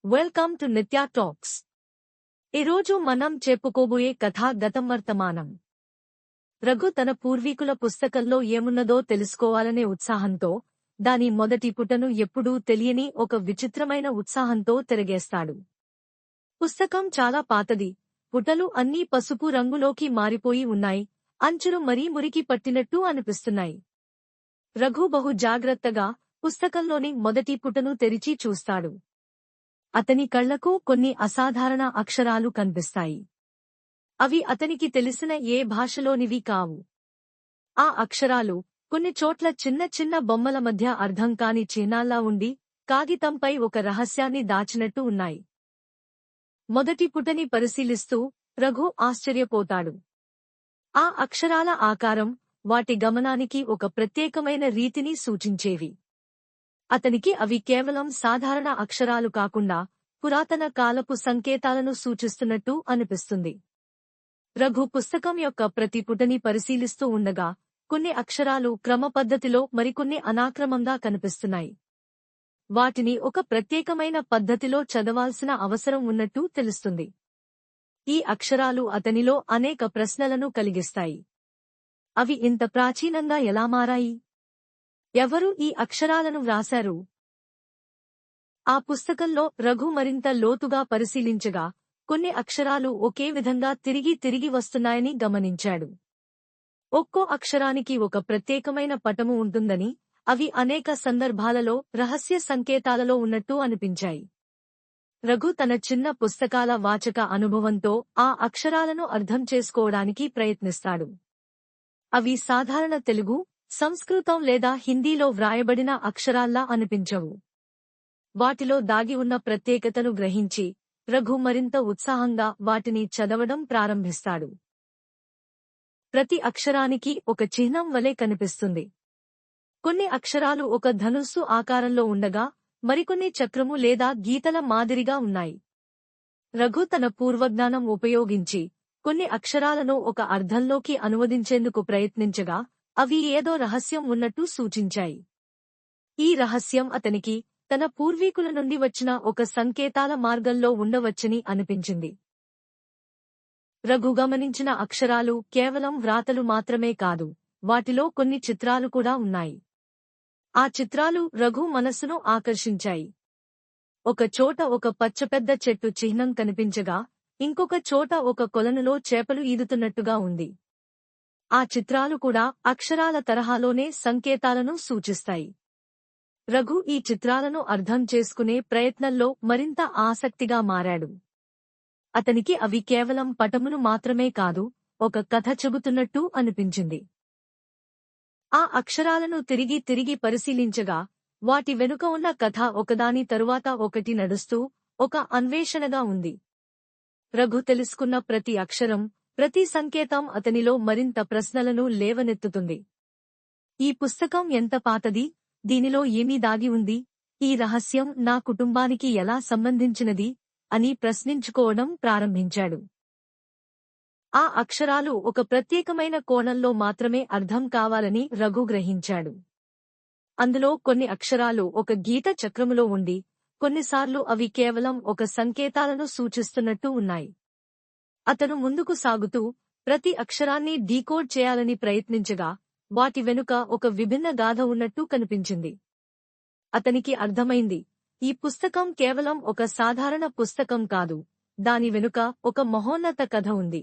Welcome to నిత్య talks. ఈరోజు మనం చెప్పుకోబోయే కథ గతం వర్తమానం. రఘు తన పూర్వీకుల పుస్తకంలో ఏమున్నదో తెలుసుకోవాలనే ఉత్సాహంతో దాని మొదటి పుటను ఎప్పుడూ తెలియని ఒక విచిత్రమైన ఉత్సాహంతో తిరగేస్తాడు. పుస్తకం చాలా పాతది. పుటలు అన్నీ పసుపు రంగులోకి మారిపోయి ఉన్నాయి. అంచులు మరీ మురికి పట్టినట్టు అనిపిస్తున్నాయి. రఘు బహు జాగ్రత్తగా పుస్తకంలోని మొదటి పుటను తెరిచి చూస్తాడు. అతని కళ్లకు కొన్ని అసాధారణ అక్షరాలు కనిపిస్తాయి. అవి అతనికి తెలిసిన ఏ భాషలోనివి కావు. ఆ అక్షరాలు కొన్ని చోట్ల చిన్న చిన్న బొమ్మల మధ్య అర్థం కాని చిహ్నాల్లా ఉండి కాగితంపై ఒక రహస్యాన్ని దాచినట్టు ఉన్నాయి. మొదటి పుటని పరిశీలిస్తూ రఘు ఆశ్చర్యపోతాడు. ఆ అక్షరాల ఆకారం వాటి గమనానికి ఒక ప్రత్యేకమైన రీతిని సూచించేవి. అతనికి అవి కేవలం సాధారణ అక్షరాలు కాకుండా పురాతన కాలపు సంకేతాలను సూచిస్తున్నట్టు అనిపిస్తుంది. రఘు పుస్తకం యొక్క ప్రతి పుటని పరిశీలిస్తూ ఉండగా కొన్ని అక్షరాలు క్రమపద్ధతిలో మరికొన్ని అనాక్రమంగా కనిపిస్తున్నాయి. వాటిని ఒక ప్రత్యేకమైన పద్ధతిలో చదవాల్సిన అవసరం ఉన్నట్టు తెలుస్తుంది. ఈ అక్షరాలు అతనిలో అనేక ప్రశ్నలను కలిగిస్తాయి. అవి ఇంత ప్రాచీనంగా ఎలా మారాయి? ఎవరు ఈ అక్షరాలను వ్రాశారు? ఆ పుస్తకంలో రఘు మరింత లోతుగా పరిశీలించగా కొన్ని అక్షరాలు ఒకే విధంగా తిరిగి తిరిగి వస్తున్నాయని గమనించాడు. ఒక్కో అక్షరానికి ఒక ప్రత్యేకమైన పటము ఉంటుందని, అవి అనేక సందర్భాలలో రహస్య సంకేతాలలో ఉన్నట్టు అనిపించాయి. రఘు తన చిన్న పుస్తకాల వాచక అనుభవంతో ఆ అక్షరాలను అర్థం చేసుకోవడానికి ప్రయత్నిస్తాడు. అవి సాధారణ తెలుగు, సంస్కృతం లేదా హిందీలో వ్రాయబడిన అక్షరాల్లా అనిపించవు. వాటిలో దాగి ఉన్న ప్రత్యేకతను గ్రహించి రఘు మరింత ఉత్సాహంగా వాటిని చదవడం ప్రారంభిస్తాడు. ప్రతి అక్షరానికి ఒక చిహ్నం వలె కనిపిస్తుంది. కొన్ని అక్షరాలు ఒక ధనుస్సు ఆకారంలో ఉండగా మరికొన్ని చక్రము లేదా గీతల మాదిరిగా ఉన్నాయి. రఘు తన పూర్వజ్ఞానం ఉపయోగించి కొన్ని అక్షరాలను ఒక అర్థంలోకి అనువదించేందుకు ప్రయత్నించగా అవి ఏదో రహస్యం ఉన్నట్టు సూచించాయి. ఈ రహస్యం అతనికి తన పూర్వీకుల నుండి వచ్చిన ఒక సంకేతాల మార్గంలో ఉండవచ్చని అనిపించింది. రఘు గమనించిన అక్షరాలు కేవలం వ్రాతలు మాత్రమే కాదు, వాటిలో కొన్ని చిత్రాలు కూడా ఉన్నాయి. ఆ చిత్రాలు రఘు మనస్సును ఆకర్షించాయి. ఒక చోట ఒక పచ్చపెద్ద చెట్టు చిహ్నం కనిపించగా ఇంకొక చోట ఒక కొలనులో చేపలు ఈదుతున్నట్టుగా ఉంది. ఆ చిత్రాలు కూడా అక్షరాల తరహాలోనే సంకేతాలను సూచిస్తాయి. రఘు ఈ చిత్రాలను అర్థం చేసుకునే ప్రయత్నంలో మరింత ఆసక్తిగా మారాడు. అతనికి అవి కేవలం పటమును మాత్రమే కాదు, ఒక కథ చెబుతున్నట్టు అనిపించింది. ఆ అక్షరాలను తిరిగి తిరిగి పరిశీలించగా వాటి వెనుక ఉన్న కథ ఒకదాని తరువాత ఒకటి నడుస్తూ ఒక అన్వేషణగా ఉంది. రఘు తెలుసుకున్న ప్రతి అక్షరం, ప్రతి సంకేతం అతనిలో మరింత ప్రశ్నలను లేవనెత్తుతుంది. ఈ పుస్తకం ఎంత పాతది? దీనిలో ఏమీ దాగి ఉంది? ఈ రహస్యం నా కుటుంబానికి ఎలా సంబంధించినది అని ప్రశ్నించుకోవడం ప్రారంభించాడు. ఆ అక్షరాలు ఒక ప్రత్యేకమైన కోణంలో మాత్రమే అర్థం కావాలని రఘు గ్రహించాడు. అందులో కొన్ని అక్షరాలు ఒక గీత చక్రములో ఉండి, కొన్నిసార్లు అవి కేవలం ఒక సంకేతాలను సూచిస్తున్నట్టు ఉన్నాయి. అతను ముందుకు సాగుతూ ప్రతి అక్షరాన్ని డీకోడ్ చేయాలని ప్రయత్నించగా వాటి వెనుక ఒక విభిన్న గాథ ఉన్నట్టు కనిపించింది. అతనికి అర్థమైంది, ఈ పుస్తకం కేవలం ఒక సాధారణ పుస్తకం కాదు, దాని వెనుక ఒక మహోన్నత కథ ఉంది.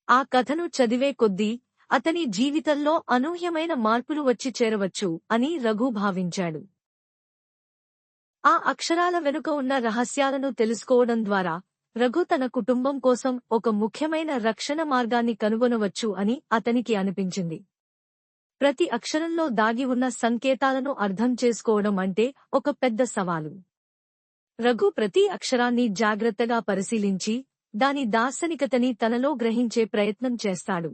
ఆ కథను చదివే కొద్దీ అతని జీవితంలో అనూహ్యమైన మార్పులు వచ్చి చేరవచ్చు అని రఘు భావించాడు. ఆ అక్షరాల వెనుక ఉన్న రహస్యాలను తెలుసుకోవడం ద్వారా రఘు తన కుటుంబం కోసం ఒక ముఖ్యమైన రక్షణ మార్గాన్ని కనుగొనవచ్చు అని అతనికి అనిపించింది. ప్రతి అక్షరంలో దాగి ఉన్న సంకేతాలను అర్థం చేసుకోవడం అంటే ఒక పెద్ద సవాలు. రఘు ప్రతి అక్షరాన్ని జాగ్రత్తగా పరిశీలించి దాని దార్శనికతని తనలో గ్రహించే ప్రయత్నం చేస్తాడు.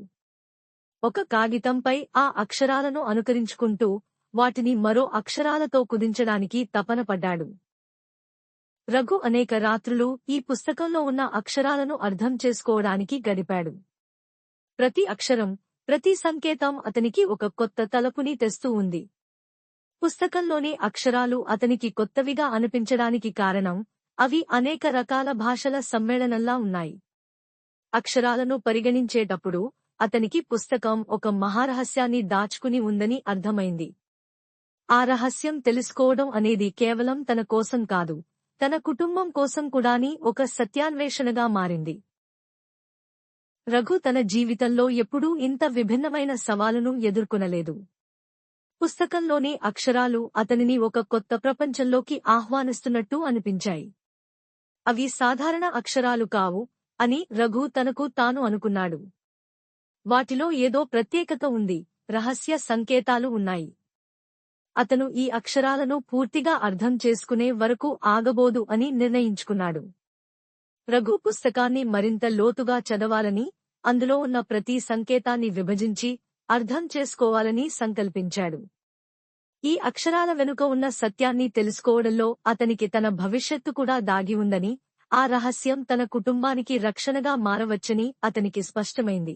ఒక కాగితంపై ఆ అక్షరాలను అనుకరించుకుంటూ వాటిని మరో అక్షరాలతో కుదించడానికి తపన పడ్డాడు. రఘు అనేక రాత్రులు ఈ పుస్తకంలో ఉన్న అక్షరాలను అర్థం చేసుకోవడానికి గడిపాడు. ప్రతి అక్షరం, ప్రతి సంకేతం అతనికి ఒక కొత్త తలపుని తెస్తూ ఉంది. పుస్తకంలోని అక్షరాలు అతనికి కొత్తవిగా అనిపించడానికి కారణం అవి అనేక రకాల భాషల సమ్మేళనంలా ఉన్నాయి. అక్షరాలను పరిగణించేటప్పుడు అతనికి పుస్తకం ఒక మహారహస్యాన్ని దాచుకుని ఉందని అర్థమైంది. ఆ రహస్యం తెలుసుకోవడం అనేది కేవలం తన కోసం కాదు, తన కుటుంబం కోసం కూడాని ఒక సత్యాన్వేషణగా మారింది. రఘు తన జీవితంలో ఎప్పుడూ ఇంత విభిన్నమైన సవాలును ఎదుర్కొనలేదు. పుస్తకంలోని అక్షరాలు అతనిని ఒక కొత్త ప్రపంచంలోకి ఆహ్వానిస్తున్నట్టు అనిపించాయి. అవి సాధారణ అక్షరాలు కావు అని రఘు తనకు తాను అనుకున్నాడు. వాటిలో ఏదో ప్రత్యేకత ఉంది, రహస్య సంకేతాలు ఉన్నాయి. అతను ఈ అక్షరాలను పూర్తిగా అర్థం చేసుకునే వరకు ఆగబోదు అని నిర్ణయించుకున్నాడు. రఘు పుస్తకాన్ని మరింత లోతుగా చదవాలని, అందులో ఉన్న ప్రతి సంకేతాన్ని విభజించి అర్థం చేసుకోవాలని సంకల్పించాడు. ఈ అక్షరాల వెనుక ఉన్న సత్యాన్ని తెలుసుకోవడంలో అతనికి తన భవిష్యత్తు కూడా దాగి ఉందని, ఆ రహస్యం తన కుటుంబానికి రక్షణగా మారవచ్చని అతనికి స్పష్టమైంది.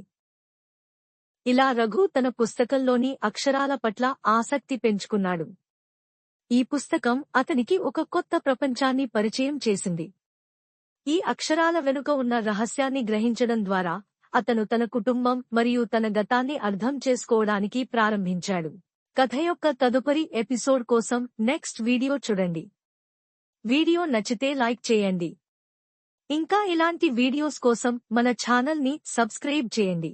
ఇలా రఘు తన పుస్తకంలోని అక్షరాల పట్ల ఆసక్తి పెంచుకున్నాడు. ఈ పుస్తకం అతనికి ఒక కొత్త ప్రపంచాన్ని పరిచయం చేసింది. ఈ అక్షరాల వెనుక ఉన్న రహస్యాన్ని గ్రహించడం ద్వారా అతను తన కుటుంబం మరియు తన గతాన్ని అర్థం చేసుకోవడానికి ప్రారంభించాడు. కథ యొక్క తదుపరి ఎపిసోడ్ కోసం నెక్స్ట్ వీడియో చూడండి. వీడియో నచ్చితే లైక్ చేయండి. ఇంకా ఇలాంటి వీడియోస్ కోసం మన ఛానల్ ని సబ్స్క్రైబ్ చేయండి.